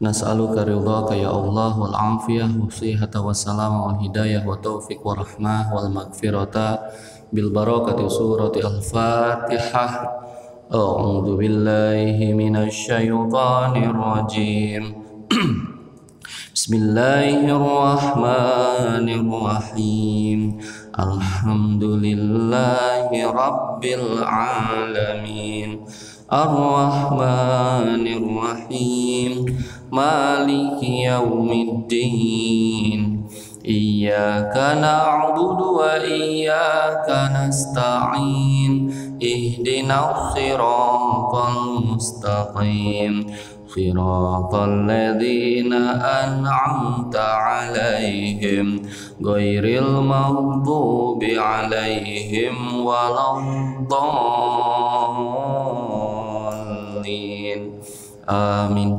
Nas'aluka ridhaka ya Allah wal afiyah wa sihhata was salama wal hidayah wa taufiq wa rahmah wal maghfirata bil barakati surati al-Fatihah. A'udzu billahi minasy syaithanir rajim. Bismillahirrahmanirrahim. Alhamdulillahi rabbil alamin. Ar-Rahmanir Rahim. Maliki yaumiddin. Iyyaka na'budu wa iyyaka nasta'in. Ihdinas siratal mustaqim. Siratal ladzina an'amta 'alaihim ghairil maghdubi 'alaihim waladdallin. Amin.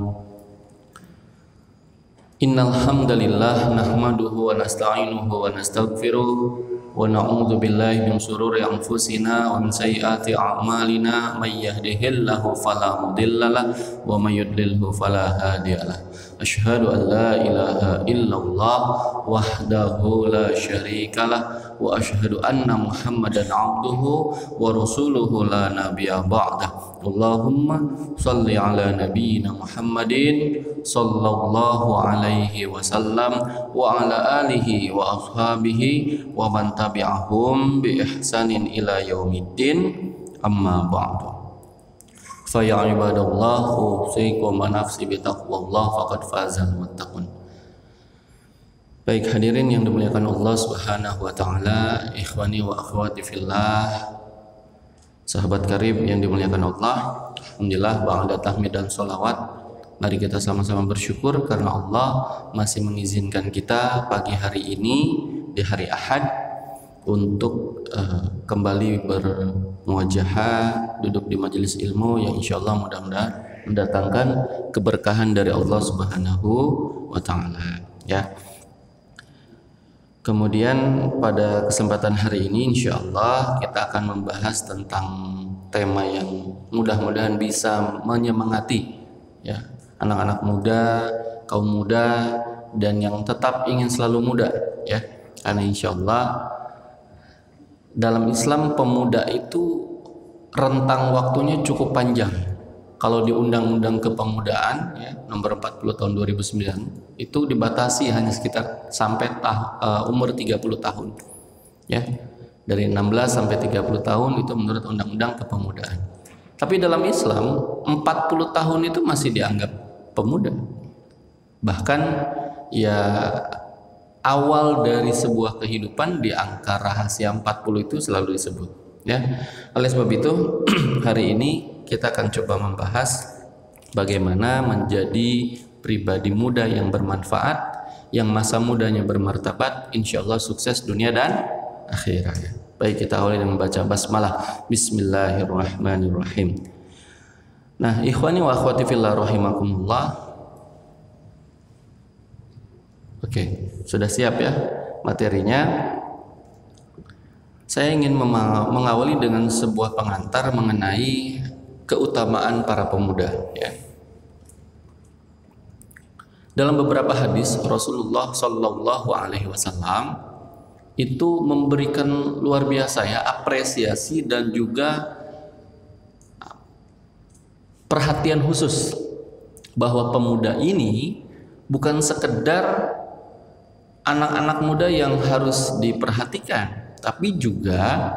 Innal hamdalillah nahmaduhu wa nasta'inuhu wa nastaghfiruh wa na'udzu billahi min shururi anfusina wa min sayyiati a'malina may yahdihillahu fala mudhillalah wa may yudlilhu fala hadiyalah. Asyhadu an la ilaha illallah wahdahu la syarikalah wa asyhadu anna Muhammadan abduhu wa rasuluhu la nabiyya ba'dah. Allahumma salli ala nabiyyina Muhammadin sallallahu alaihi wasallam wa ala alihi wa ashabihi wa man tabi'ahum bi ihsanin ila yaumiddin, amma ba'du. Fa ya ibadallah usikum wa nafsi bi taqwallah faqad fazal muttaqun. Baik hadirin yang dimuliakan Allah Subhanahu wa taala, ikhwani wa akhwati fillah, sahabat karib yang dimuliakan Allah. Alhamdulillah, ba'da tahmid dan sholawat, mari kita sama-sama bersyukur karena Allah masih mengizinkan kita pagi hari ini di hari Ahad untuk kembali bermuajahah, duduk di majelis ilmu yang insyaallah mudah-mudahan mendatangkan keberkahan dari Allah Subhanahu wa taala, ya. Kemudian pada kesempatan hari ini insyaallah kita akan membahas tentang tema yang mudah-mudahan bisa menyemangati, ya, anak-anak muda, kaum muda, dan yang tetap ingin selalu muda, ya. Karena insyaallah dalam Islam pemuda itu rentang waktunya cukup panjang. Kalau di Undang-Undang Kepemudaan, ya, nomor 40 tahun 2009 itu dibatasi hanya sekitar sampai umur 30 tahun, ya. Dari 16 sampai 30 tahun itu menurut Undang-Undang Kepemudaan. Tapi dalam Islam 40 tahun itu masih dianggap pemuda. Bahkan ya awal dari sebuah kehidupan di angka rahasia 40 itu selalu disebut, ya. Oleh sebab itu hari ini kita akan coba membahas bagaimana menjadi pribadi muda yang bermanfaat, yang masa mudanya bermartabat, insyaallah sukses dunia dan akhirat. Baik, kita awali dengan membaca basmalah. Bismillahirrahmanirrahim. Nah, ikhwani wa akhwati fillah rahimakumullah. Oke, sudah siap ya materinya? Saya ingin mengawali dengan sebuah pengantar mengenai keutamaan para pemuda, ya. Dalam beberapa hadis Rasulullah Shallallahu Alaihi Wasallam itu memberikan luar biasa, ya, apresiasi dan juga perhatian khusus bahwa pemuda ini bukan sekedar anak-anak muda yang harus diperhatikan, tapi juga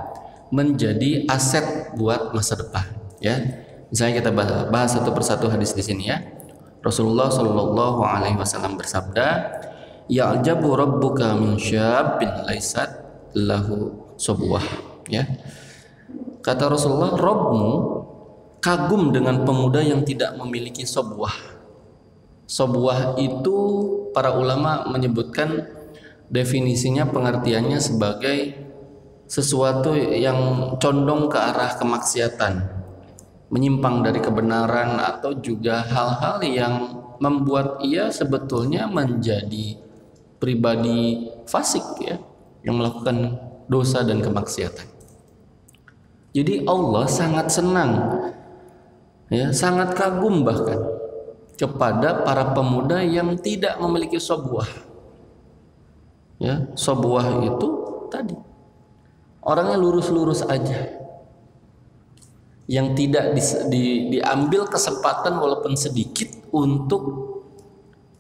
menjadi aset buat masa depan, ya. Misalnya kita bahas satu persatu hadis di sini, ya. Rasulullah Shallallahu Alaihi Wasallam bersabda, "Ya'jabu rabbuka min syabin laisat lahu sobwah." Ya, kata Rasulullah, Rabbmu kagum dengan pemuda yang tidak memiliki sobwah. Sobwah itu para ulama menyebutkan definisinya, pengertiannya sebagai sesuatu yang condong ke arah kemaksiatan, menyimpang dari kebenaran, atau juga hal-hal yang membuat ia sebetulnya menjadi pribadi fasik, ya, yang melakukan dosa dan kemaksiatan. Jadi Allah sangat senang, ya, sangat kagum bahkan kepada para pemuda yang tidak memiliki sobwah. Ya, sobwah itu tadi orangnya lurus-lurus aja, yang tidak diambil kesempatan walaupun sedikit untuk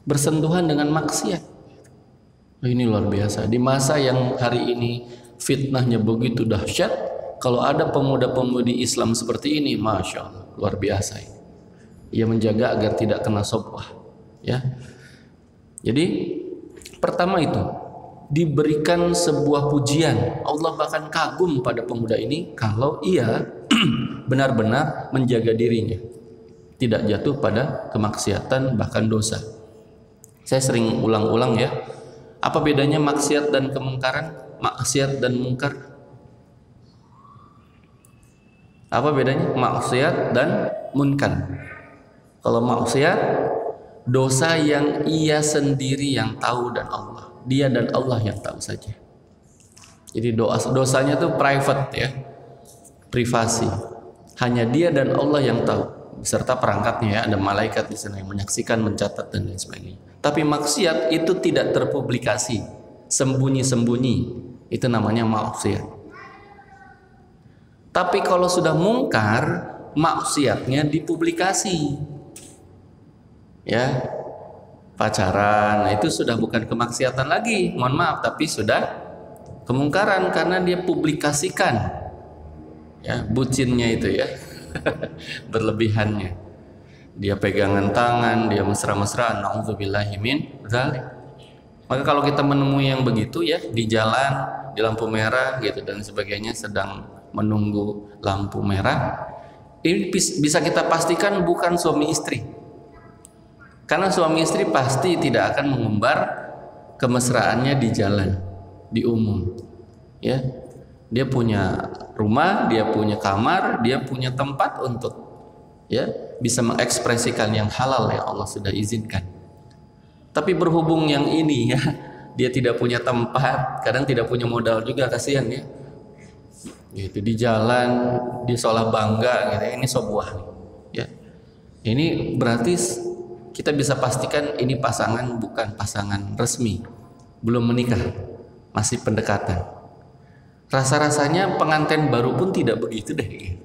bersentuhan dengan maksiat. Ini luar biasa. Di masa yang hari ini fitnahnya begitu dahsyat, kalau ada pemuda-pemudi Islam seperti ini, masya Allah, luar biasa ini. Ia menjaga agar tidak kena sobwah. Ya. Jadi pertama itu diberikan sebuah pujian. Allah bahkan kagum pada pemuda ini kalau ia benar-benar menjaga dirinya, tidak jatuh pada kemaksiatan bahkan dosa. Saya sering ulang-ulang ya. Apa bedanya maksiat dan kemungkaran? Maksiat dan mungkar. Apa bedanya? Maksiat dan munkar. Kalau maksiat, dosa yang ia sendiri yang tahu dan Allah. Dia dan Allah yang tahu saja. Jadi dosanya itu private ya, privasi. Hanya dia dan Allah yang tahu, beserta perangkatnya ya, ada malaikat di sana yang menyaksikan, mencatat dan lain sebagainya. Tapi maksiat itu tidak terpublikasi, sembunyi-sembunyi. Itu namanya maksiat. Tapi kalau sudah mungkar, maksiatnya dipublikasi. Ya, pacaran, nah itu sudah bukan kemaksiatan lagi, mohon maaf, tapi sudah kemungkaran karena dia publikasikan. Ya, bucinnya itu ya, berlebihannya. Dia pegangan tangan, dia mesra-mesraan, na'udzubillahi min dzalik. Maka kalau kita menemui yang begitu ya di jalan, di lampu merah gitu dan sebagainya, sedang menunggu lampu merah, ini bisa kita pastikan bukan suami istri. Karena suami istri pasti tidak akan mengumbar kemesraannya di jalan, di umum. Ya, dia punya rumah, dia punya kamar, dia punya tempat untuk ya bisa mengekspresikan yang halal yang Allah sudah izinkan. Tapi berhubung yang ini ya, dia tidak punya tempat, kadang tidak punya modal juga, kasihan ya. Gitu di jalan, dia seolah bangga gitu. Ini sebuah ya. Ini berarti kita bisa pastikan ini pasangan bukan pasangan resmi, belum menikah, masih pendekatan. Rasa-rasanya pengantin baru pun tidak begitu deh,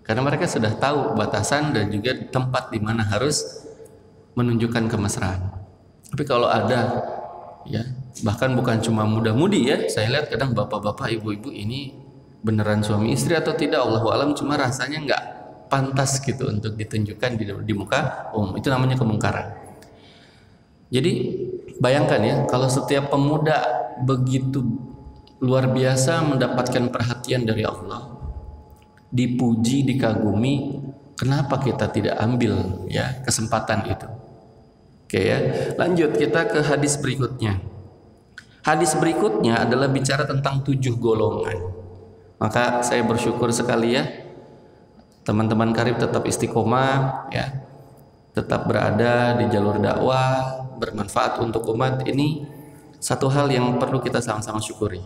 karena mereka sudah tahu batasan dan juga tempat di mana harus menunjukkan kemesraan. Tapi kalau ada, ya bahkan bukan cuma muda-mudi ya, saya lihat kadang bapak-bapak, ibu-ibu ini beneran suami istri atau tidak, Allahu alam, cuma rasanya nggak pantas gitu untuk ditunjukkan di muka umum. Itu namanya kemungkaran. Jadi bayangkan ya, kalau setiap pemuda begitu luar biasa mendapatkan perhatian dari Allah, dipuji, dikagumi, kenapa kita tidak ambil ya kesempatan itu? Oke ya, lanjut kita ke hadis berikutnya. Hadis berikutnya adalah bicara tentang 7 golongan. Maka saya bersyukur sekali ya, teman-teman karib tetap istiqomah ya, tetap berada di jalur dakwah, bermanfaat untuk umat. Ini satu hal yang perlu kita sama-sama syukuri.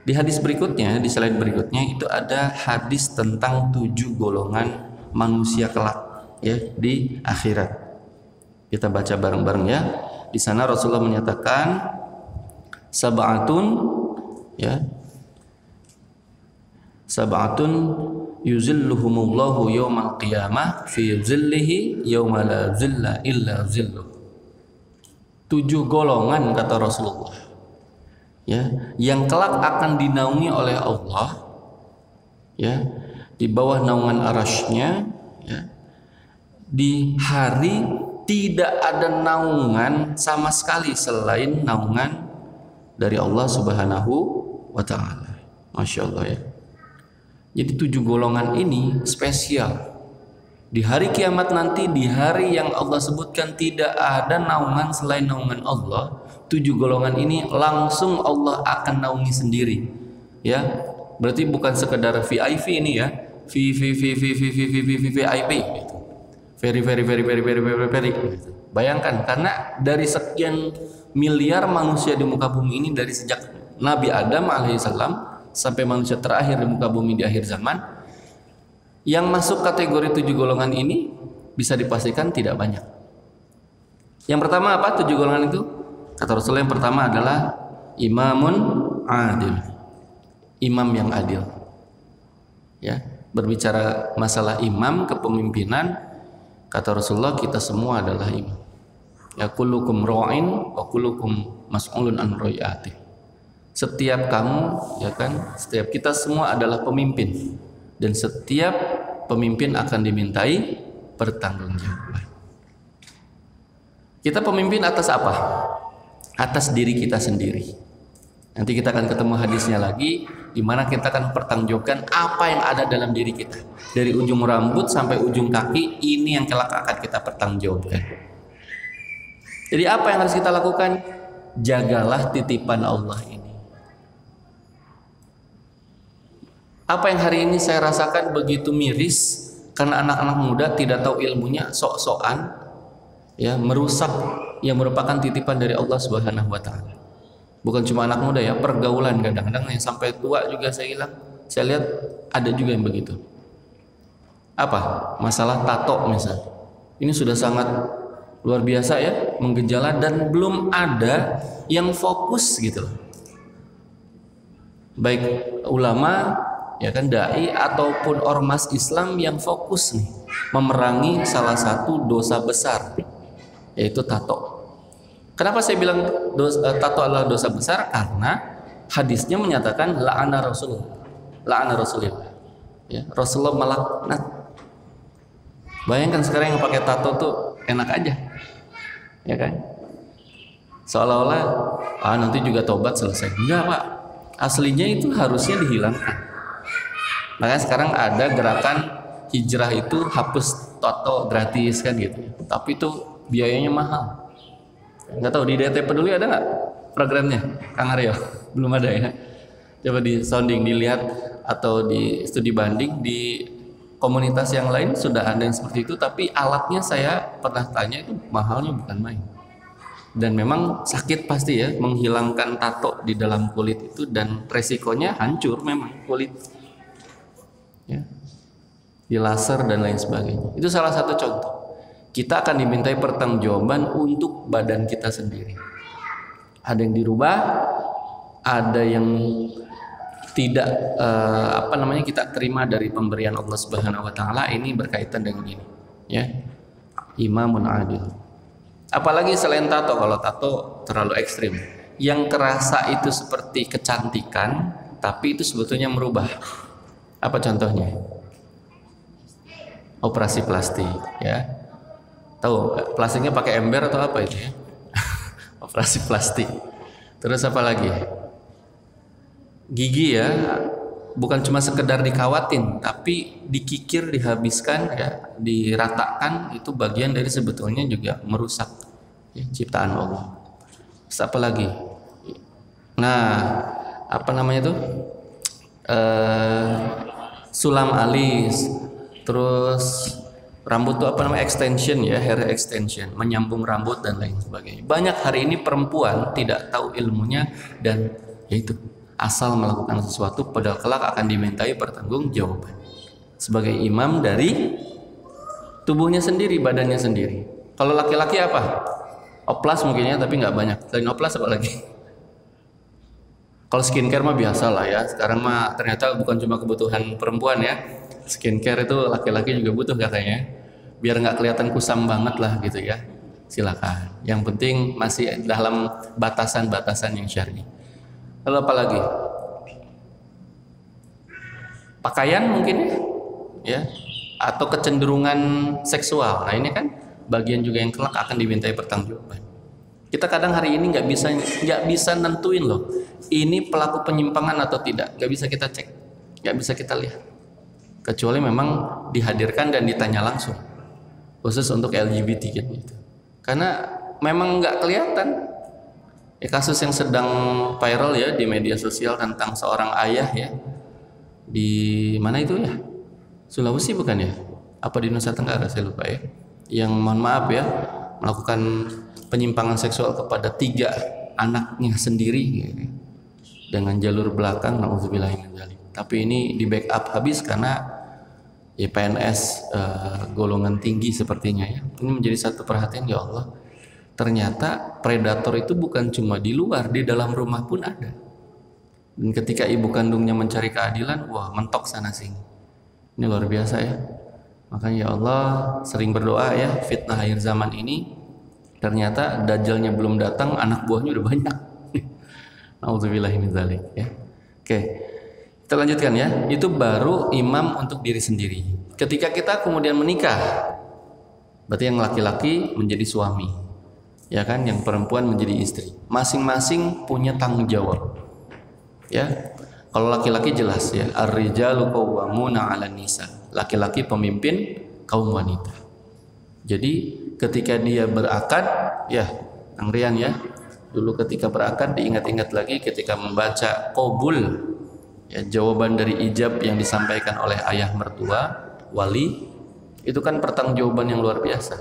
Di hadis berikutnya, di slide berikutnya itu ada hadis tentang 7 golongan manusia kelak ya di akhirat. Kita baca bareng-bareng ya. Di sana Rasulullah menyatakan sab'atun ya, sab'atun yuzilluhumullahu yawmal qiyamah fi zillihi yawma la zilla illa zilluh. 7 golongan kata Rasulullah ya, yang kelak akan dinaungi oleh Allah ya, di bawah naungan arasy-Nya ya, di hari tidak ada naungan sama sekali selain naungan dari Allah Subhanahu wa ta'ala. Masya Allah ya. Jadi 7 golongan ini spesial. Di hari kiamat nanti, di hari yang Allah sebutkan tidak ada naungan selain naungan Allah, 7 golongan ini langsung Allah akan naungi sendiri. Ya, berarti bukan sekedar VIP ini ya, VIP gitu. Very gitu. Bayangkan, karena dari sekian miliar manusia di muka bumi ini, dari sejak Nabi Adam alaihissalam sampai manusia terakhir di muka bumi di akhir zaman, yang masuk kategori 7 golongan ini bisa dipastikan tidak banyak. Yang pertama apa? 7 golongan itu kata Rasulullah, yang pertama adalah imamun adil, imam yang adil. Ya, berbicara masalah imam, kepemimpinan, kata Rasulullah, kita semua adalah imam. Ya, kullukum ra'in wa kullukum mas'ulun an ra'iyati. Setiap kamu, ya kan, setiap kita semua adalah pemimpin, dan setiap pemimpin akan dimintai pertanggungjawaban. Kita pemimpin atas apa? Atas diri kita sendiri. Nanti kita akan ketemu hadisnya lagi, di mana kita akan pertanggungjawabkan apa yang ada dalam diri kita. Dari ujung rambut sampai ujung kaki, ini yang kelak akan kita pertanggungjawabkan. Jadi apa yang harus kita lakukan? Jagalah titipan Allah ini. Apa yang hari ini saya rasakan begitu miris, karena anak-anak muda tidak tahu ilmunya, sok-sokan, ya, merusak yang merupakan titipan dari Allah Subhanahu wa taala. Bukan cuma anak muda ya, pergaulan kadang-kadang yang sampai tua juga saya lihat ada juga yang begitu. Apa? Masalah tato misal. Ini sudah sangat luar biasa ya, menggejala, dan belum ada yang fokus gitu. Baik ulama, ya kan, dai ataupun ormas Islam yang fokus nih memerangi salah satu dosa besar, yaitu tato. Kenapa saya bilang tato adalah dosa besar? Karena hadisnya menyatakan la'ana Rasulullah. Ya, Rasulullah melaknat. Bayangkan sekarang yang pakai tato tuh enak aja, ya kan? Seolah-olah nanti juga tobat selesai. Enggak, Pak. Aslinya itu harusnya dihilangkan. Makanya sekarang ada gerakan hijrah itu hapus tato gratis kan gitu. Tapi itu biayanya mahal. Nggak tahu di DT Peduli ada nggak programnya, Kang Aryo? Belum ada ya. Coba di sounding, dilihat atau di studi banding di komunitas yang lain sudah ada yang seperti itu. Tapi alatnya saya pernah tanya itu mahalnya bukan main. Dan memang sakit pasti ya menghilangkan tato di dalam kulit itu, dan resikonya hancur memang kulit. Ya, di laser dan lain sebagainya. Itu salah satu contoh. Kita akan dimintai pertanggungjawaban untuk badan kita sendiri. Ada yang dirubah, ada yang tidak kita terima dari pemberian Allah Subhanahu wa taala. Ini berkaitan dengan ini, ya. Imamun adil. Apalagi selain tato, kalau tato terlalu ekstrim. Yang kerasa itu seperti kecantikan, tapi itu sebetulnya merubah. Apa contohnya? Operasi plastik, ya. Tahu plastiknya pakai ember atau apa itu ya? Operasi plastik. Terus apa lagi? Gigi ya, bukan cuma sekedar dikawatin, tapi dikikir, dihabiskan, ya, diratakan. Itu bagian dari sebetulnya juga merusak, ya, ciptaan Allah. Terus apa lagi? Nah, apa namanya itu? Sulam alis, terus rambut itu apa namanya, extension ya, hair extension, menyambung rambut dan lain sebagainya. Banyak hari ini perempuan tidak tahu ilmunya, dan yaitu asal melakukan sesuatu padahal kelak akan dimintai pertanggungjawaban sebagai imam dari tubuhnya sendiri, badannya sendiri. Kalau laki-laki apa? Oplas mungkin ya, tapi nggak banyak. Selain oplas apa lagi? Kalau skincare mah biasa lah ya. Sekarang mah ternyata bukan cuma kebutuhan perempuan ya. Skincare itu laki-laki juga butuh katanya, biar nggak kelihatan kusam banget lah gitu ya. Silakan. Yang penting masih dalam batasan-batasan yang syar'i. Lalu apa lagi? Pakaian mungkin ya, atau kecenderungan seksual. Nah ini kan bagian juga yang kelak akan dimintai pertanggungjawaban. Kita kadang hari ini nggak bisa nentuin loh, ini pelaku penyimpangan atau tidak. Nggak bisa kita cek, nggak bisa kita lihat. Kecuali memang dihadirkan dan ditanya langsung, khusus untuk LGBT gitu. Karena memang nggak kelihatan. Ya, kasus yang sedang viral ya di media sosial tentang seorang ayah ya, di mana itu ya, Sulawesi bukan ya? Apa di Nusa Tenggara saya lupa ya. Yang mohon maaf ya, melakukan penyimpangan seksual kepada 3 anaknya sendiri gitu, dengan jalur belakang. Nauzubillahimindzalik. Tapi ini di backup habis karena ya PNS golongan tinggi sepertinya ya. Ini menjadi satu perhatian, ya Allah. ternyata predator itu bukan cuma di luar, di dalam rumah pun ada. Dan ketika ibu kandungnya mencari keadilan, wah mentok sana sini. Ini luar biasa ya. Makanya ya Allah sering berdoa ya, fitnah akhir zaman ini ternyata dajjalnya belum datang, anak buahnya udah banyak. Nauzubillahi min dzalik ya. Oke. Kita lanjutkan ya. Itu baru imam untuk diri sendiri. Ketika kita kemudian menikah, berarti yang laki-laki menjadi suami, ya kan, yang perempuan menjadi istri. Masing-masing punya tanggung jawab. Ya. Kalau laki-laki jelas ya, ar-rijalu qawwamuna 'alan nisa. Laki-laki pemimpin kaum wanita. Jadi ketika dia berakad, ya, Kang Rian ya, dulu ketika berakad diingat-ingat lagi ketika membaca qabul, ya, jawaban dari ijab yang disampaikan oleh ayah mertua, wali, itu kan pertanggungjawaban yang luar biasa.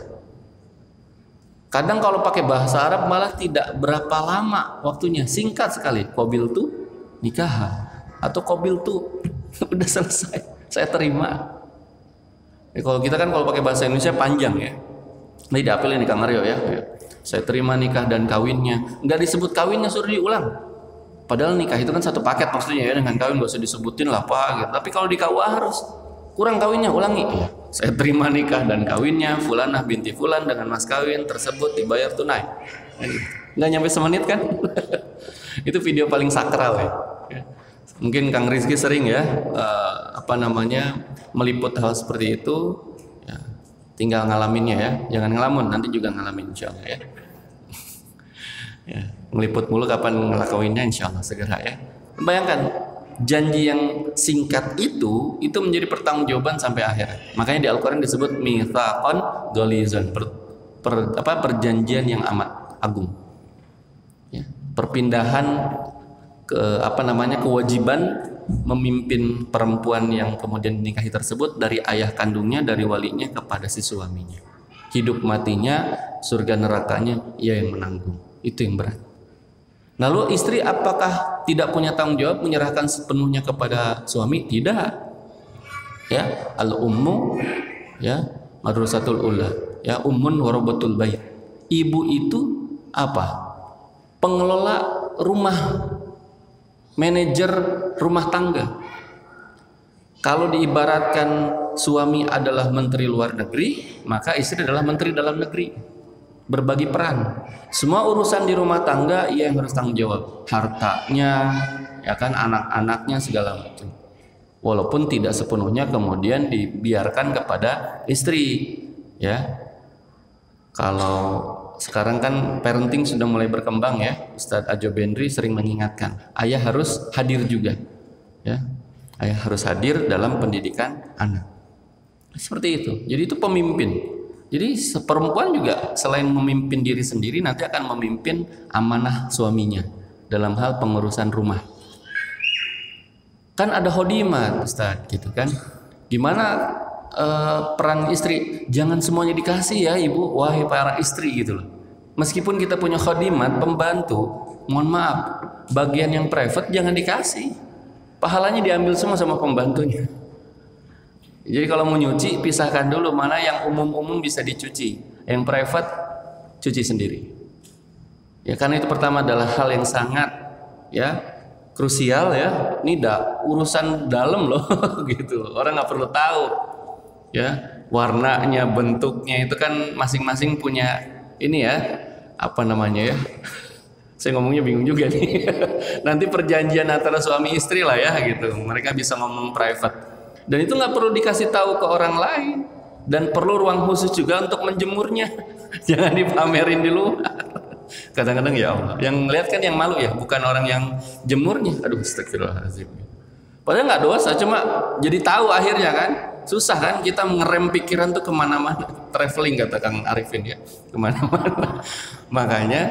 Kadang kalau pakai bahasa Arab malah tidak berapa lama waktunya, singkat sekali. Qabil tuh nikah atau qabil tuh udah selesai, saya terima. Kalau kita kan kalau pakai bahasa Indonesia panjang ya. Ini diapelin nih Kang Aryo ya. Saya terima nikah dan kawinnya. Nggak disebut kawinnya, suruh diulang. Padahal nikah itu kan satu paket maksudnya ya, dengan kawin nggak usah disebutin lah Pak gitu. Tapi kalau di KUA harus kurang kawinnya, ulangi. Ya. Saya terima nikah dan kawinnya Fulanah binti Fulan dengan mas kawin tersebut dibayar tunai. Nggak nyampe semenit kan? Itu video paling sakral ya. Mungkin Kang Rizky sering ya meliput hal seperti itu ya, tinggal ngalaminnya ya, jangan ngelamun, nanti juga ngalamin insyaallah ya. Ya, meliput mulu kapan ngelakuinnya insyaallah segera ya. Bayangkan janji yang singkat itu menjadi pertanggungjawaban sampai akhir. Makanya di Al-Qur'an disebut mitsaqan ghalizan, perjanjian yang amat agung. Ya, perpindahan kewajiban memimpin perempuan yang kemudian dinikahi tersebut dari ayah kandungnya, dari walinya kepada si suaminya. Hidup matinya, surga nerakanya ia yang menanggung. Itu yang berat. Lalu istri apakah tidak punya tanggung jawab menyerahkan sepenuhnya kepada suami? Tidak. Ya, al-ummu ya madrasatul ula, ya ummun warabatul bait. Ibu itu apa? Pengelola rumah, manajer rumah tangga. Kalau diibaratkan suami adalah menteri luar negeri, maka istri adalah menteri dalam negeri. Berbagi peran. Semua urusan di rumah tangga ia yang harus tanggung jawab. Hartanya, ya kan, anak-anaknya segala macam. Walaupun tidak sepenuhnya kemudian dibiarkan kepada istri, ya. Kalau sekarang kan parenting sudah mulai berkembang ya. Ustadz Ajo Bendri sering mengingatkan, ayah harus hadir juga ya. Ayah harus hadir dalam pendidikan anak. Seperti itu. Jadi itu pemimpin. Jadi perempuan juga selain memimpin diri sendiri, nanti akan memimpin amanah suaminya dalam hal pengurusan rumah. Kan ada khodimat Ustadz gitu kan. Gimana peran istri? Jangan semuanya dikasih ya ibu, wahai para istri gitu loh. Meskipun kita punya khodimat, pembantu, mohon maaf, bagian yang private jangan dikasih. Pahalanya diambil semua sama pembantunya. Jadi kalau mau nyuci, pisahkan dulu mana yang umum-umum bisa dicuci, yang private cuci sendiri. Ya karena itu pertama adalah hal yang sangat ya krusial ya. Ini urusan dalam loh gitu. Orang nggak perlu tahu. Ya, warnanya, bentuknya itu kan masing-masing punya ini ya, apa namanya ya? Saya ngomongnya bingung juga nih. Nanti perjanjian antara suami istri lah ya gitu. Mereka bisa ngomong private. Dan itu nggak perlu dikasih tahu ke orang lain. Dan perlu ruang khusus juga untuk menjemurnya. Jangan dipamerin di luar. Kadang-kadang ya Allah, yang lihat kan yang malu ya, bukan orang yang jemurnya. Aduh, astagfirullahaladzim. Padahal nggak dosa, cuma jadi tahu akhirnya kan. Susah kan kita ngerem pikiran tuh kemana-mana. Traveling kata Kang Arifin ya, kemana-mana. Makanya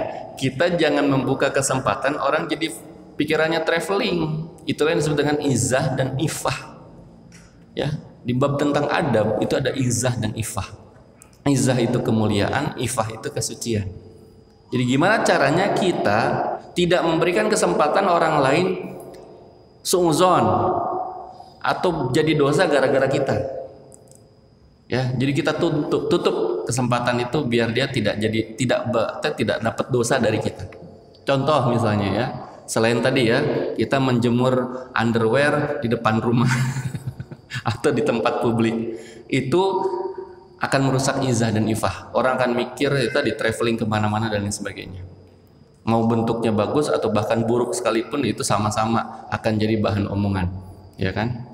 kita jangan membuka kesempatan orang jadi pikirannya traveling. Itulah yang disebut dengan izah dan ifah. Ya, di bab tentang adab itu ada izah dan ifah. Izah itu kemuliaan, ifah itu kesucian. Jadi gimana caranya kita tidak memberikan kesempatan orang lain suudzon atau jadi dosa gara-gara kita. Ya, jadi kita tutup kesempatan itu biar dia tidak dapat dosa dari kita. Contoh misalnya ya, selain tadi ya, kita menjemur underwear di depan rumah atau di tempat publik, itu akan merusak izah dan ifah. Orang akan mikir kita di traveling kemana-mana dan lain sebagainya. Mau bentuknya bagus atau bahkan buruk sekalipun, itu sama-sama akan jadi bahan omongan, ya kan?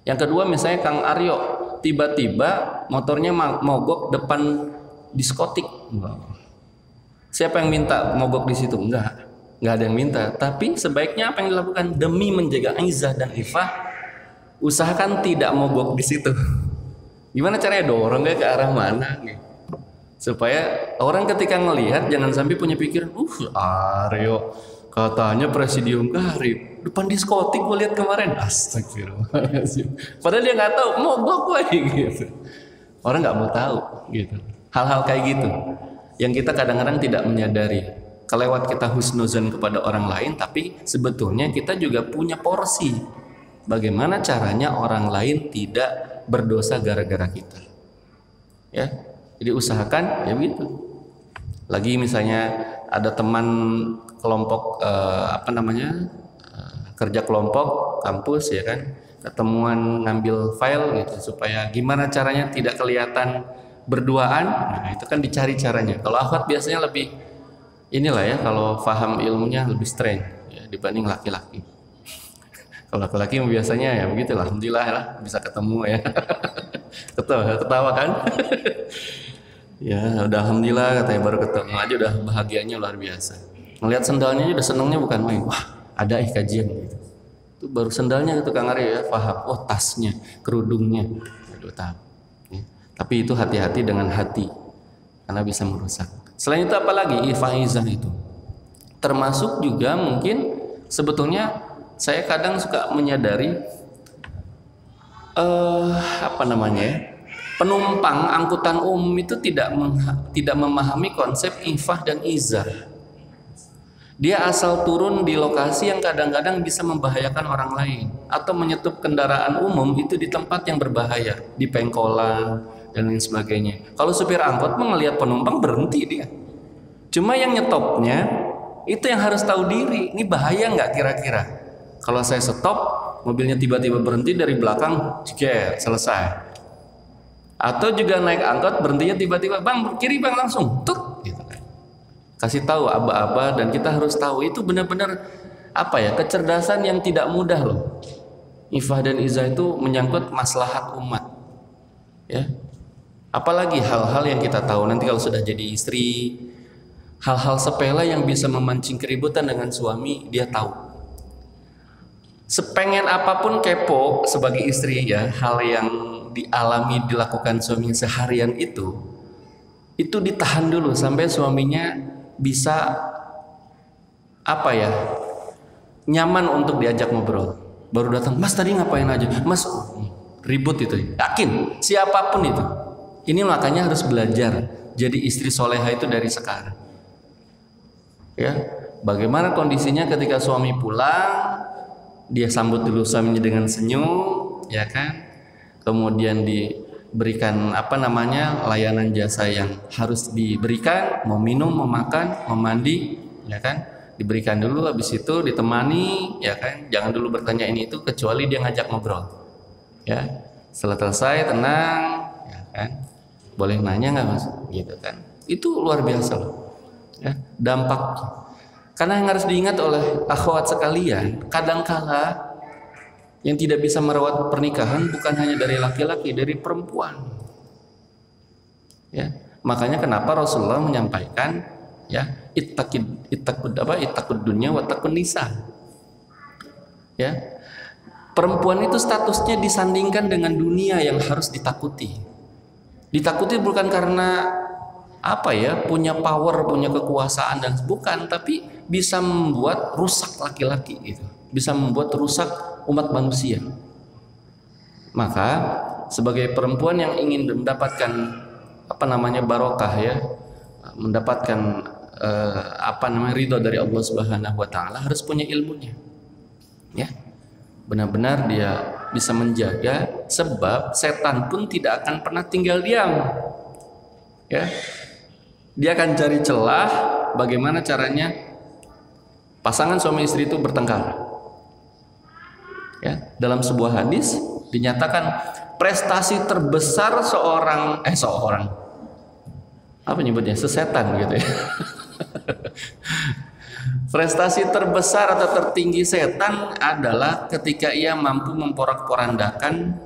Yang kedua misalnya Kang Aryo tiba-tiba motornya mogok depan diskotik. Siapa yang minta mogok di situ? Enggak ada yang minta. Tapi sebaiknya apa yang dilakukan demi menjaga izah dan ifah, usahakan tidak mogok di situ. Gimana caranya dorong dia ke arah mana? Supaya orang ketika ngelihat jangan sampai punya pikiran, Aryo katanya presidium karib depan diskotik gue lihat kemarin, astagfirullahaladzim. Padahal dia nggak tahu mogok lagi gitu. Orang nggak mau tahu gitu. Hal-hal kayak gitu yang kita kadang-kadang tidak menyadari. Kelewat kita husnuzon kepada orang lain, tapi sebetulnya kita juga punya porsi. Bagaimana caranya orang lain tidak berdosa gara-gara kita. Ya, jadi usahakan ya begitu. Lagi misalnya ada teman kelompok kerja kelompok kampus ya kan, ketemuan ngambil file gitu supaya gimana caranya tidak kelihatan berduaan. Nah, itu kan dicari caranya. Kalau akhwat biasanya lebih inilah ya, kalau paham ilmunya lebih strength ya, dibanding laki-laki. Kalau laki-laki biasanya ya begitulah, alhamdulillah lah bisa ketemu ya. Ketawa kan? Ya udah alhamdulillah katanya, baru ketemu aja udah bahagianya luar biasa. Ngelihat sendalnya udah senengnya bukan main. Wah ada kajian gitu. Itu baru sendalnya itu Kang Aryo ya paham. Oh tasnya, kerudungnya, aduh tahu. Ya. Tapi itu hati-hati dengan hati karena bisa merusak. Selain itu apalagi ifahizah itu. Termasuk juga mungkin sebetulnya saya kadang suka menyadari penumpang angkutan umum itu tidak memahami konsep ifah dan izah. Dia asal turun di lokasi yang kadang-kadang bisa membahayakan orang lain, atau menyetup kendaraan umum itu di tempat yang berbahaya, di pengkolan dan lain sebagainya. Kalau supir angkot melihat penumpang berhenti dia. Cuma yang nyetopnya itu yang harus tahu diri. Ini bahaya nggak kira-kira? Kalau saya stop, mobilnya tiba-tiba berhenti dari belakang, selesai. Atau juga naik angkot berhentinya tiba-tiba, bang kiri bang langsung, tuk, gitu kan. Kasih tahu aba-aba, dan kita harus tahu itu benar-benar kecerdasan yang tidak mudah loh. Ifah dan izah itu menyangkut maslahat umat. Ya, apalagi hal-hal yang kita tahu nanti kalau sudah jadi istri, hal-hal sepele yang bisa memancing keributan dengan suami dia tahu. Sepengen apapun kepo sebagai istri ya, hal yang dilakukan suaminya seharian itu ditahan dulu sampai suaminya bisa nyaman untuk diajak ngobrol. Baru datang, mas tadi ngapain aja? Mas ribut itu. Yakin siapapun itu. Ini makanya harus belajar jadi istri soleha itu dari sekarang. Ya, bagaimana kondisinya ketika suami pulang, dia sambut dulu suaminya dengan senyum, ya kan? Kemudian diberikan layanan jasa yang harus diberikan, mau minum, mau makan, mau mandi, ya kan? Diberikan dulu, habis itu ditemani, ya kan? Jangan dulu bertanya ini itu kecuali dia ngajak ngobrol. Ya. Setelah selesai tenang, ya kan? Boleh nanya nggak mas? Gitu kan? Itu luar biasa loh. Ya, dampak. Karena yang harus diingat oleh akhwat sekalian, kadangkala yang tidak bisa merawat pernikahan bukan hanya dari laki-laki, dari perempuan. Ya, makanya kenapa Rasulullah menyampaikan ya ittaqud dunya wa taqun nisa. Ya. Perempuan itu statusnya disandingkan dengan dunia yang harus ditakuti. Ditakuti bukan karena punya power, punya kekuasaan dan bukan, tapi bisa membuat rusak laki-laki gitu. Bisa membuat rusak umat manusia. Maka sebagai perempuan yang ingin mendapatkan barokah ya, mendapatkan ridho dari Allah Subhanahu wa taala, harus punya ilmunya. Ya. Benar-benar dia bisa menjaga, sebab setan pun tidak akan pernah tinggal diam. Ya, dia akan cari celah bagaimana caranya pasangan suami istri itu bertengkar. Ya, dalam sebuah hadis dinyatakan prestasi terbesar seorang apa nyebutnya, sesetan gitu ya. Prestasi terbesar atau tertinggi setan adalah ketika ia mampu memporak-porandakan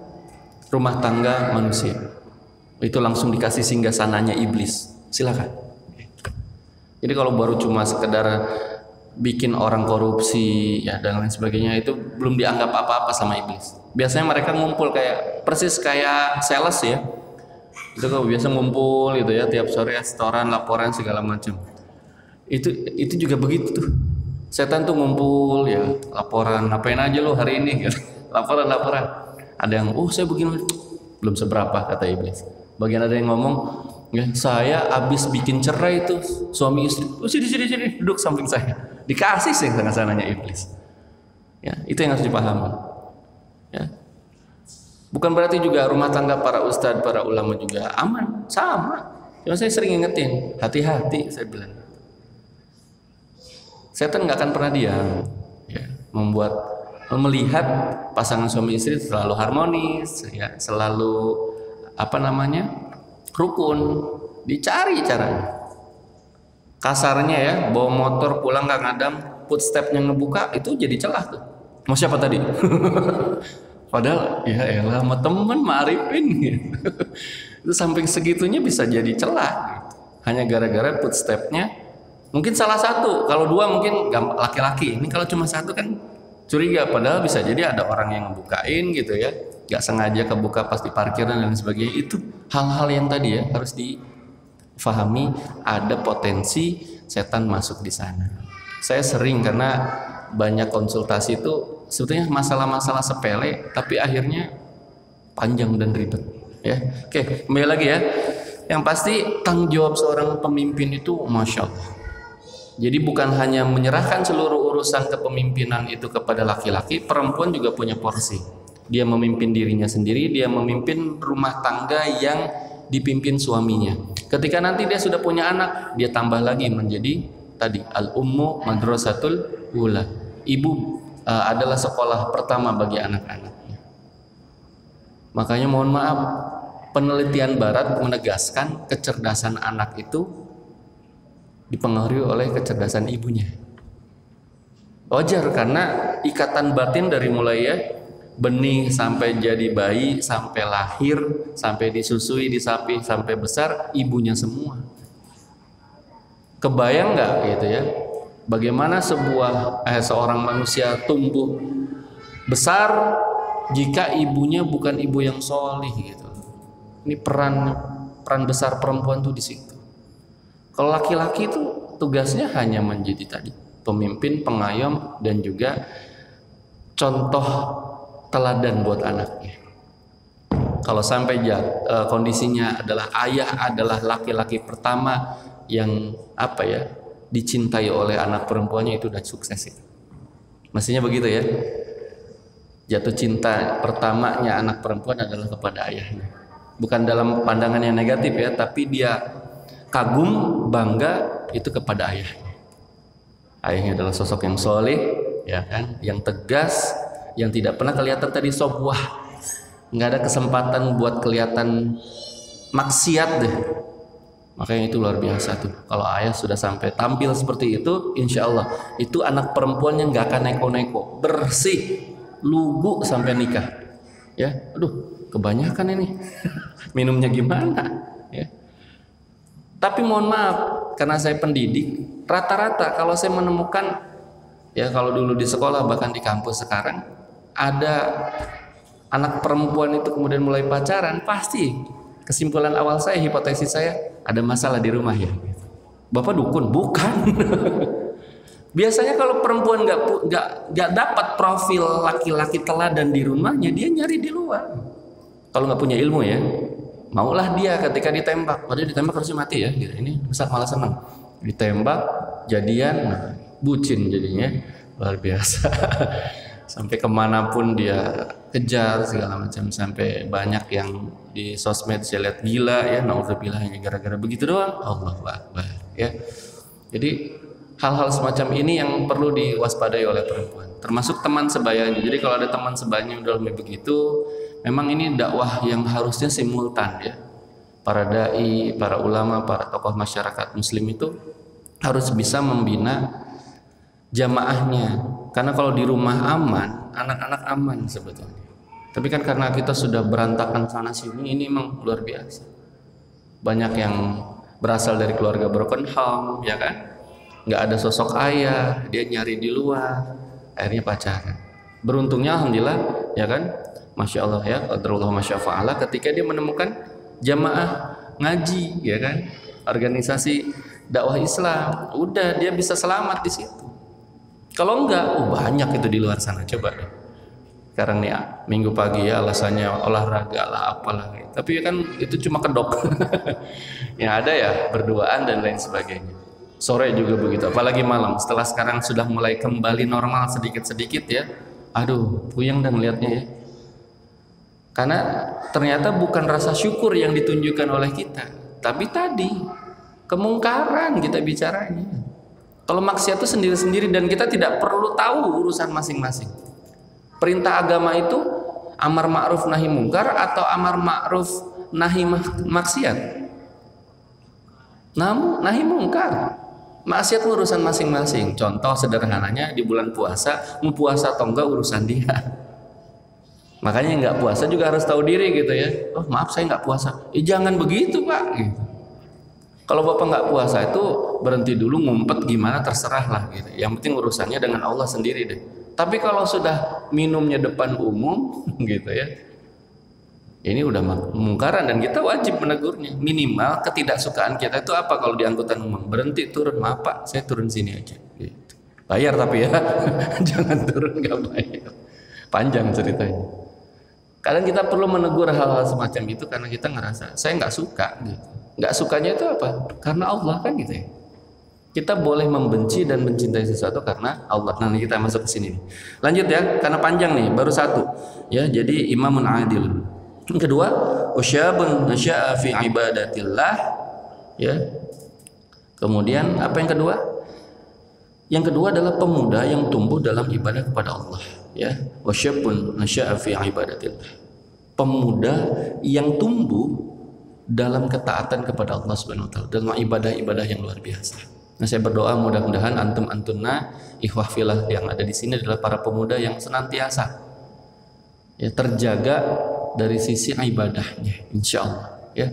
rumah tangga manusia. Itu langsung dikasih singgasananya iblis. Silakan. Jadi kalau baru cuma sekedar bikin orang korupsi ya dan lain sebagainya, itu belum dianggap apa-apa sama iblis. Biasanya mereka ngumpul kayak persis kayak sales ya. Itu kalau biasa ngumpul gitu ya, tiap sore restoran, laporan segala macam. Itu juga begitu tuh. Setan tuh ngumpul ya, laporan, ngapain aja lo hari ini gitu. Laporan. Ada yang saya begini, belum seberapa kata iblis. Bagian ada yang ngomong, ya, saya habis bikin cerai itu suami istri. Sini duduk samping saya. Dikasih sih sana-sananya iblis. Ya, itu yang harus dipahami. Ya. Bukan berarti juga rumah tangga para ustadz, para ulama juga aman, sama. Cuma saya sering ingetin, hati-hati saya bilang. Setan nggak akan pernah diam, ya, melihat pasangan suami istri selalu harmonis, ya, selalu rukun, dicari caranya. Kasarnya ya, bawa motor pulang nggak ngadam, footstepnya ngebuka, itu jadi celah tuh. Mau siapa tadi? Padahal ya elah sama temen ma'arifin gitu. Itu samping segitunya bisa jadi celah gitu. Hanya gara-gara footstepnya mungkin salah satu, kalau dua mungkin laki-laki. Ini kalau cuma satu kan curiga, padahal bisa jadi ada orang yang ngebukain gitu ya, nggak sengaja kebuka pas di parkiran dan sebagainya. Itu hal-hal yang tadi ya harus difahami, ada potensi setan masuk di sana. Saya sering karena banyak konsultasi itu sebetulnya masalah-masalah sepele tapi akhirnya panjang dan ribet ya. Oke, kembali lagi ya. Yang pasti tanggung jawab seorang pemimpin itu Masya Allah. Jadi bukan hanya menyerahkan seluruh urusan kepemimpinan itu kepada laki-laki, perempuan juga punya porsi. Dia memimpin dirinya sendiri, dia memimpin rumah tangga yang dipimpin suaminya. Ketika nanti dia sudah punya anak, dia tambah lagi menjadi tadi al-ummu madrasatul ula. Ibu adalah sekolah pertama bagi anak-anaknya. Makanya mohon maaf, penelitian barat menegaskan kecerdasan anak itu dipengaruhi oleh kecerdasan ibunya. Wajar karena ikatan batin dari mulai ya benih sampai jadi bayi, sampai lahir, sampai disusui, disapi, sampai besar ibunya semua. Kebayang nggak gitu ya? Bagaimana seorang manusia tumbuh besar jika ibunya bukan ibu yang solih gitu. Ini peran besar perempuan tuh di situ. Kalau laki-laki itu tugasnya hanya menjadi tadi pemimpin, pengayom, dan juga contoh teladan buat anaknya. Kalau sampai kondisinya adalah ayah adalah laki-laki pertama yang dicintai oleh anak perempuannya, itu udah sukses itu. Mestinya begitu ya. Jatuh cinta pertamanya anak perempuan adalah kepada ayahnya. Bukan dalam pandangan yang negatif ya, tapi dia kagum, bangga itu kepada ayahnya. Ayahnya adalah sosok yang soleh, ya kan, yang tegas, yang tidak pernah kelihatan tadi sobwah, nggak ada kesempatan buat kelihatan maksiat deh. Makanya itu luar biasa tuh. Kalau ayah sudah sampai tampil seperti itu, insya Allah itu anak perempuannya nggak akan neko-neko, bersih, lugu sampai nikah. Ya, aduh, kebanyakan ini minumnya gimana? Ya. Tapi mohon maaf, karena saya pendidik, rata-rata kalau saya menemukan, ya kalau dulu di sekolah bahkan di kampus sekarang, ada anak perempuan itu kemudian mulai pacaran, pasti kesimpulan awal saya, hipotesis saya, ada masalah di rumah ya. Bapak dukun? Bukan. Biasanya kalau perempuan nggak dapat profil laki-laki teladan di rumahnya, dia nyari di luar. Kalau nggak punya ilmu ya. Maulah dia ketika ditembak, padahal ditembak harusnya mati ya. Gitu. Ini besar malah senang. Ditembak, jadian, bucin jadinya luar biasa. Sampai kemanapun dia kejar segala macam, sampai banyak yang di sosmed saya lihat gila ya, naudzubillah, hanya gara-gara begitu doang. Allahu Akbar ya. Jadi hal-hal semacam ini yang perlu diwaspadai oleh perempuan, termasuk teman sebayanya. Jadi kalau ada teman sebayanya udah lebih begitu, memang ini dakwah yang harusnya simultan ya. Para dai, para ulama, para tokoh masyarakat muslim itu harus bisa membina jamaahnya. Karena kalau di rumah aman, anak-anak aman sebetulnya. Tapi kan karena kita sudah berantakan sana sini, ini memang luar biasa. Banyak yang berasal dari keluarga broken home, ya kan? Nggak ada sosok ayah, dia nyari di luar, akhirnya pacaran. Beruntungnya alhamdulillah, ya kan? Masya Allah ya, qadarullah masya fa'ala, ketika dia menemukan jamaah ngaji, ya kan? Organisasi dakwah Islam, udah dia bisa selamat di situ. Kalau enggak, banyak itu di luar sana. Coba deh. Sekarang nih minggu pagi ya alasannya olahraga lah apalah. Tapi kan itu cuma kedok. Yang ada ya berduaan dan lain sebagainya. Sore juga begitu. Apalagi malam. Setelah sekarang sudah mulai kembali normal sedikit-sedikit ya. Aduh, puyeng dan lihatnya ya. Karena ternyata bukan rasa syukur yang ditunjukkan oleh kita, tapi tadi kemungkaran kita bicaranya. Kalau maksiat itu sendiri-sendiri dan kita tidak perlu tahu urusan masing-masing. Perintah agama itu amar ma'ruf nahi mungkar atau amar ma'ruf nahi maksiat? Namun nahi mungkar. Maksiat urusan masing-masing. Contoh sederhananya di bulan puasa, mau puasa atau enggak urusan dia. Makanya nggak puasa juga harus tahu diri gitu ya. Oh maaf saya nggak puasa. Jangan begitu Pak. Gitu. Kalau Bapak nggak puasa itu berhenti dulu, ngumpet gimana terserah lah gitu. Yang penting urusannya dengan Allah sendiri deh. Tapi kalau sudah minumnya depan umum gitu ya, ini udah mungkaran dan kita wajib menegurnya. Minimal ketidaksukaan kita itu apa kalau di angkutan umum? Berhenti, turun, maaf Pak, saya turun sini aja. Gitu. Bayar tapi ya, jangan turun nggak bayar. Panjang ceritanya. Kadang kita perlu menegur hal-hal semacam itu karena kita ngerasa saya nggak suka gitu. Nggak sukanya itu apa? Karena Allah kan gitu ya. Kita boleh membenci dan mencintai sesuatu karena Allah. Nah, kita masuk ke sini. Lanjut ya, karena panjang nih, baru satu. Ya, jadi imamun adil. Yang kedua, usyabun nasya'a fi ibadatillah. Ya. Kemudian apa yang kedua? Yang kedua adalah pemuda yang tumbuh dalam ibadah kepada Allah. Ya, wasyabun nasya'a fi ibadatillah. Pemuda yang tumbuh dalam ketaatan kepada Allah Subhanahu wa taala, dalam ibadah-ibadah yang luar biasa. Nah, saya berdoa mudah-mudahan antum-antunna ikhwah fillah yang ada di sini adalah para pemuda yang senantiasa ya terjaga dari sisi ibadahnya, insyaallah ya.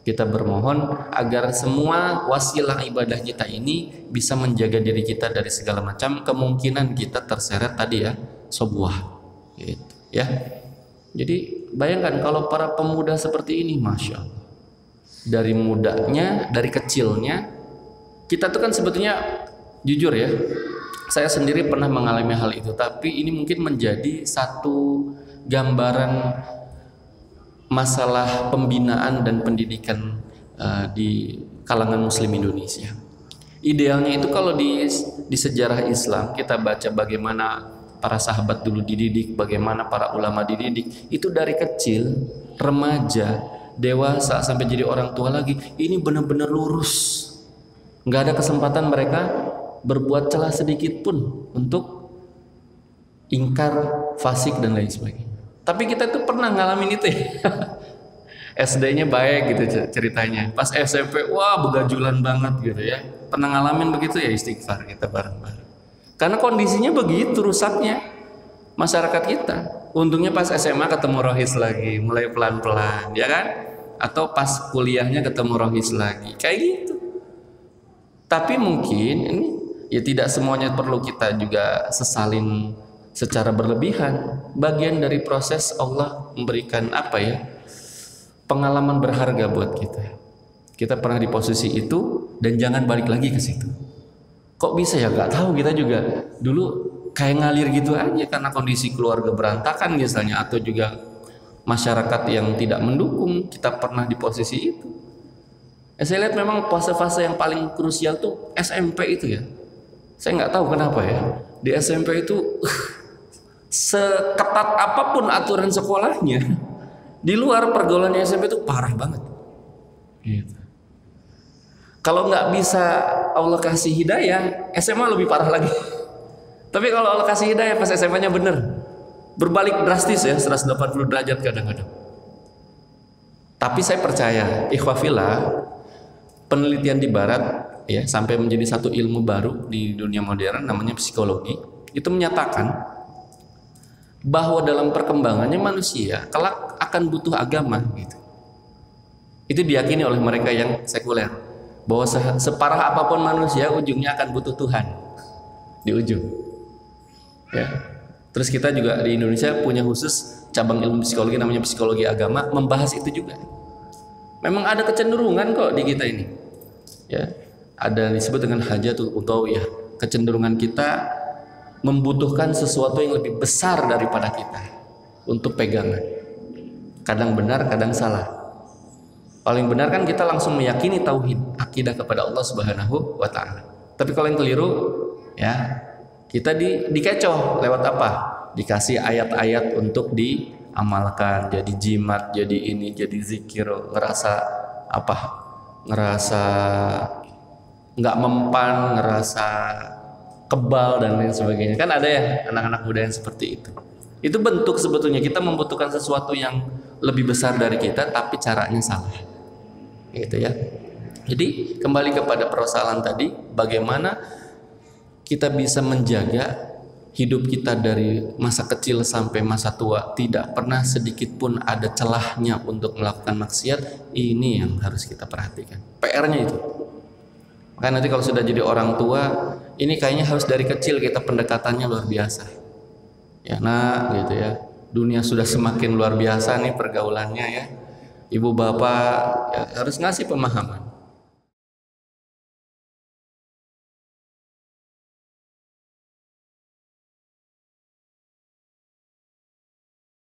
Kita bermohon agar semua wasilah ibadah kita ini bisa menjaga diri kita dari segala macam kemungkinan kita terseret tadi ya, sobuah gitu ya. Jadi bayangkan kalau para pemuda seperti ini, masya Allah, dari mudanya, dari kecilnya, kita tuh kan sebetulnya jujur ya, saya sendiri pernah mengalami hal itu, tapi ini mungkin menjadi satu gambaran masalah pembinaan dan pendidikan di kalangan muslim Indonesia. Idealnya itu kalau di sejarah Islam kita baca bagaimana para sahabat dulu dididik, bagaimana para ulama dididik, itu dari kecil, remaja, dewasa sampai jadi orang tua lagi, ini benar-benar lurus. Nggak ada kesempatan mereka berbuat celah sedikit pun untuk ingkar, fasik dan lain sebagainya. Tapi kita tuh pernah ngalamin itu ya. SD-nya baik gitu ceritanya. Pas SMP, wah begajulan banget gitu ya. Pernah ngalamin begitu ya, istighfar kita bareng-bareng. Karena kondisinya begitu rusaknya masyarakat kita. Untungnya pas SMA ketemu rohis lagi, mulai pelan-pelan, ya kan? Atau pas kuliahnya ketemu rohis lagi, kayak gitu. Tapi mungkin ini ya tidak semuanya perlu kita juga sesalin secara berlebihan. Bagian dari proses Allah memberikan apa ya, pengalaman berharga buat kita. Kita pernah di posisi itu dan jangan balik lagi ke situ. Kok bisa ya, gak tahu, kita juga dulu kayak ngalir gitu aja karena kondisi keluarga berantakan misalnya, atau juga masyarakat yang tidak mendukung. Kita pernah di posisi itu. Saya lihat memang fase-fase yang paling krusial tuh SMP itu ya. Saya nggak tahu kenapa ya, di SMP itu seketat apapun aturan sekolahnya, di luar pergaulan SMP itu parah banget. Gitu. Kalau nggak bisa Allah kasih hidayah, SMA lebih parah lagi. Tapi kalau Allah kasih hidayah pas SMA-nya bener, berbalik drastis ya, 180 derajat kadang-kadang. Tapi saya percaya, ikhwafillah, penelitian di barat ya sampai menjadi satu ilmu baru di dunia modern namanya psikologi, itu menyatakan bahwa dalam perkembangannya manusia kelak akan butuh agama gitu. Itu diyakini oleh mereka yang sekuler, bahwa separah apapun manusia ujungnya akan butuh Tuhan di ujung. Ya. Terus kita juga di Indonesia punya khusus cabang ilmu psikologi namanya psikologi agama, membahas itu juga. Memang ada kecenderungan kok di kita ini. Ya. Ada disebut dengan hajatul utawiyah, kecenderungan kita membutuhkan sesuatu yang lebih besar daripada kita untuk pegangan. Kadang benar, kadang salah. Paling benar kan kita langsung meyakini tauhid, akidah kepada Allah Subhanahu wa taala. Tapi kalau yang keliru ya, kita dikecoh lewat apa? Dikasih ayat-ayat untuk diamalkan, jadi jimat, jadi ini, jadi zikir, ngerasa apa? Ngerasa nggak mempan, ngerasa kebal dan lain sebagainya. Kan ada ya anak-anak muda yang seperti itu. Itu bentuk sebetulnya kita membutuhkan sesuatu yang lebih besar dari kita, tapi caranya salah. Gitu ya. Jadi kembali kepada persoalan tadi, bagaimana kita bisa menjaga hidup kita dari masa kecil sampai masa tua tidak pernah sedikit pun ada celahnya untuk melakukan maksiat. Ini yang harus kita perhatikan. PR-nya itu. Maka nanti kalau sudah jadi orang tua, ini kayaknya harus dari kecil kita pendekatannya luar biasa. Ya nak, gitu ya. Dunia sudah semakin luar biasa nih pergaulannya ya. Ibu bapak ya, harus ngasih pemahaman.